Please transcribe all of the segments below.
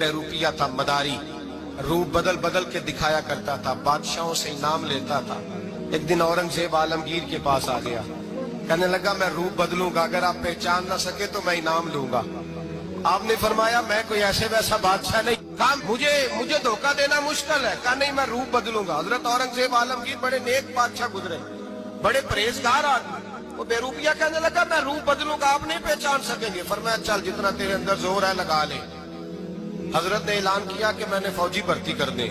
बहरूपिया था मदारी, रूप बदल बदल के दिखाया करता था, बादशाहों से इनाम लेता था। एक दिन औरंगजेब आलमगीर के पास आ गया, कहने लगा मैं रूप बदलूंगा, अगर आप पहचान ना सके तो मैं इनाम लूंगा। आपने फरमाया मैं कोई ऐसे वैसा बादशाह नहीं, कहा मुझे धोखा देना मुश्किल है, कहा नहीं मैं रूप बदलूंगा। हजरत औरंगजेब आलमगीर बड़े नेक बादशाह गुजरे, बड़े परहेजगार आदमी। वो बेरूपिया कहने लगा मैं रूप बदलूंगा, आप नहीं पहचान सकेंगे। फरमाया चल जितना तेरे अंदर जोर है लगा ले। हजरत ने ऐलान किया कि मैंने फौजी भर्ती कर दे,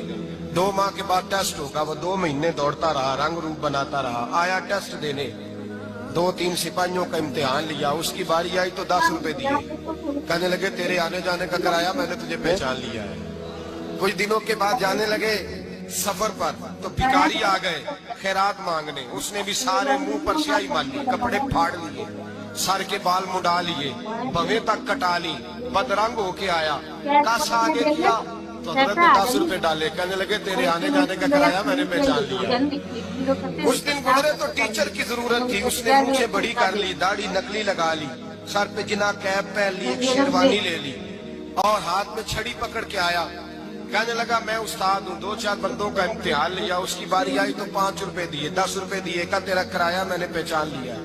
2 माह के बाद टेस्ट होगा। वो 2 महीने दौड़ता रहा, रंग रूप बनाता रहा, आया टेस्ट देने, 2-3 सिपाहियों का इम्तिहान लिया, उसकी बारी आई तो 10 रुपए दिए, कहने लगे तेरे आने जाने का किराया मैंने तुझे पहचान लिया है। कुछ दिनों के बाद जाने लगे सफर पर, तो भिखारी आ गए खैरात मांगने, उसने भी सारे मुंह पर स्याही माली, कपड़े फाड़ लिए, सर के बाल मुड़ा लिए, भवें तक कटा ली, बदरंग होके आया, कासा आगे किया तो हजरत ने 10 रुपए डाले, कहने लगे तेरे आने जाने का किराया मैंने पहचान लिया। कुछ दिन गुजरे तो टीचर की जरूरत थी, उसने मुझे बड़ी कर ली, दाढ़ी नकली लगा ली, सर पे जिना कैप पहन ली, एक शेरवानी ले ली और हाथ में छड़ी पकड़ के आया। कहने लगा मैं उस्ताद हूँ, 2-4 बंदों का इम्तिहान लिया, उसकी बारी आई तो 5 रुपए दिए, 10 रुपए दिए, का तेरा किराया मैंने पहचान लिया।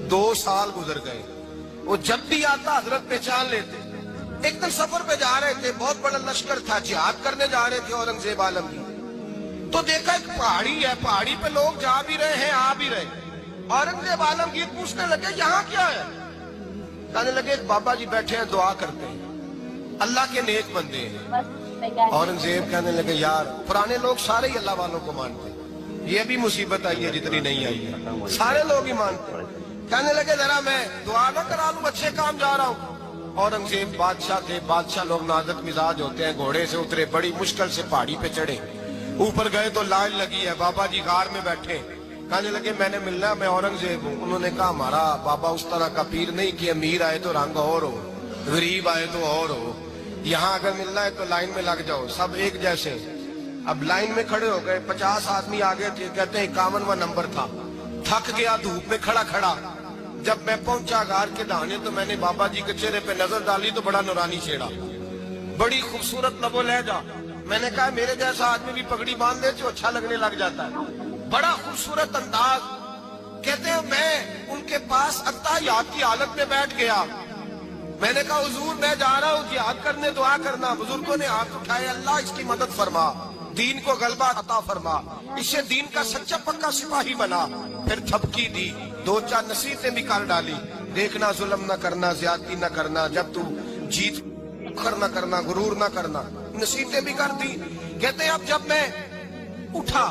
2 साल गुजर गए, वो जब भी आता हजरत पहचान लेते। एक दिन सफर पे जा रहे थे, बहुत बड़ा लश्कर था, जिहाद करने जा रहे थे औरंगजेब आलमगीर, तो देखा एक पहाड़ी है, पहाड़ी पे लोग जा भी रहे हैं आ भी रहे। औरंगजेब आलमगीर पूछने लगे यहाँ क्या है? कहने लगे एक बाबा जी बैठे हैं दुआ करते हैं, अल्लाह के नेक बंदे हैं। औरंगजेब कहने लगे यार पुराने लोग सारे ही अल्लाह वालों को मानते, ये भी मुसीबत आई है जितनी नहीं आई है, सारे लोग ही मानते। कहने लगे जरा मैं दुआ ना करा लूं, अच्छे काम जा रहा हूँ। औरंगजेब बादशाह थे, बादशाह लोग नाजुक मिजाज होते हैं, घोड़े से उतरे, बड़ी मुश्किल से पहाड़ी पे चढ़े, ऊपर गए तो लाइन लगी है, बाबा जी गार में बैठे। कहने लगे मैंने मिलना, मैं औरंगजेब हूँ। उन्होंने कहा हमारा बाबा उस तरह का पीर नहीं कि अमीर आए तो रंग और हो, गरीब आए तो और हो, यहाँ अगर मिलना है तो लाइन में लग जाओ, सब एक जैसे। अब लाइन में खड़े हो गए, 50 आदमी आगे थे, कहते हैं 51वां नंबर था। थक गया धूप में खड़ा खड़ा, जब मैं पहुंचा गार के दाने तो मैंने बाबा जी के चेहरे पे नजर डाली तो बड़ा नूरानी चेहरा, बड़ी खूबसूरत लबो लहजा। मैंने कहा मेरे जैसा आदमी भी पगड़ी बांध दे तो अच्छा लगने लग जाता है, बड़ा खूबसूरत अंदाज। कहते हैं मैं उनके पास अत्ताहियात की हालत में बैठ गया। मैंने कहा हुजूर मैं जा रहा हूँ जिहाद करने, दुआ करना। बुजुर्गों ने हाथ उठाए, अल्लाह इसकी मदद फरमा, दीन को गलबा अता फरमा, इसे दीन का सच्चा पक्का सिपाही बना। फिर थपकी दी, 2-4 नसीहतें भी कर डाली, देखना जुल्म न करना, ज्यादती न करना, जब तू जीत फख्र न करना, गुरूर न करना, नसीहतें भी कर दी। कहते हैं अब जब मैं उठा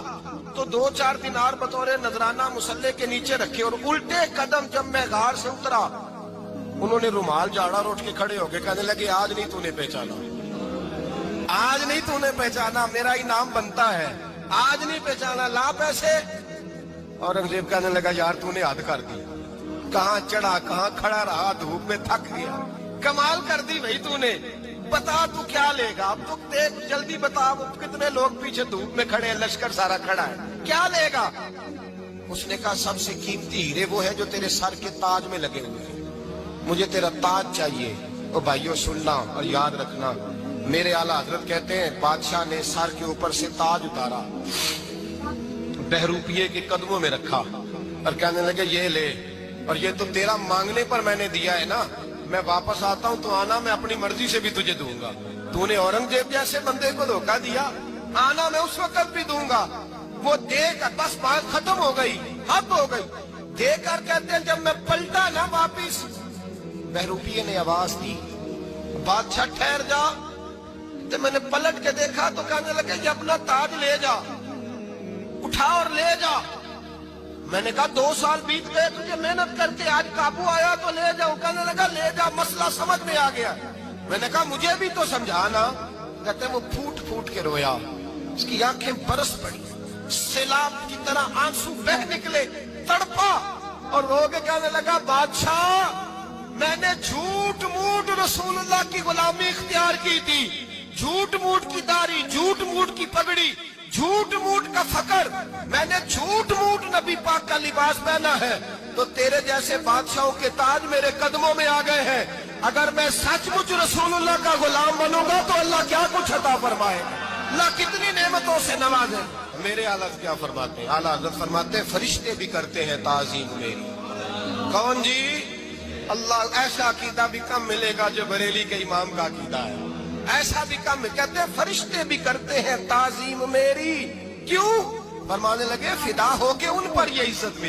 तो 2-4 दिनार बतौर नजराना मुसल्ले के नीचे रखे, और उल्टे कदम जब मैं गार से उतरा उन्होंने रुमाल झाड़ा और उठ के खड़े हो गए। कहने लगे आज नहीं तूने पहचाना, आज नहीं तूने पहचाना, मेरा इनाम बनता है, आज नहीं पहचाना, ला पैसे। औरंगजेब कहने लगा यार तूने हद कर दी, कहाँ चढ़ा कहाँ खड़ा रहा, धूप में थक गया, कमाल कर दी भाई तूने। बता तू क्या लेगा, अब तो देख जल्दी बता, कितने लोग पीछे धूप में खड़े हैं, लश्कर सारा खड़ा है, क्या लेगा? उसने कहा सबसे कीमती हीरे वो है जो तेरे सर के ताज में लगे हुए हैं, मुझे तेरा ताज चाहिए। ओ भाइयों सुनना और याद रखना, मेरे आला हजरत कहते हैं बादशाह ने सर के ऊपर से ताज उतारा, बहरूपिये के कदमों में रखा और कहने लगे ये ले, और ये तो तेरा मांगने पर मैंने दिया है ना, मैं वापस आता हूँ तो आना, मैं अपनी मर्जी से भी तुझे दूंगा। तूने औरंगजेब जैसे बंदे को धोखा दिया, आना मैं उस वक्त भी दूंगा। वो देख बस बात खत्म हो गई, हद हो गई। देकर कहते हैं जब मैं पलटा ना वापिस, बहरूपिये ने आवाज दी बादशाह ठहर जा। तो मैंने पलट के देखा तो कहने लगे ये अपना ताज ले जा, उठा और ले जा। मैंने कहा 2 साल बीत गए तुझे मेहनत करके, आज काबू आया तो ले जाओ। कहने लगा ले जा, मसला समझ में आ गया। मैंने कहा मुझे भी तो समझाना। कहते वो फूट फूट के रोया, उसकी आंखें बरस पड़ी, सैलाब की तरह आंसू बह निकले, तड़पा और रो के कहने लगा बादशाह मैंने झूठ मूठ रसूलुल्लाह की गुलामी इख्तियार की थी, झूठ मूठ की दाढ़ी, झूठ मूठ की पगड़ी, झूठ मूठ का फकर, मैंने झूठ मूठ नबी पाक का लिबास पहना है, तो तेरे जैसे बादशाहों के ताज मेरे कदमों में आ गए हैं। अगर मैं सचमुच रसूलुल्लाह का गुलाम बनूंगा तो अल्लाह क्या कुछ अता फरमाए, अल्लाह कितनी नेमतों से नवाजे। मेरे आला क्या फरमाते हैं? आला हज़रत फरमाते हैं फरिश्ते भी करते हैं ताज़ीम मेरी। कौन जी? अल्लाह। ऐसा अकीदा भी कम मिलेगा जो बरेली के इमाम का अकीदा है, ऐसा भी कम। कहते हैं फरिश्ते भी करते हैं ताज़ीम मेरी। क्यों? फरमाने लगे फिदा होके उन पर ये इज्जत मिली।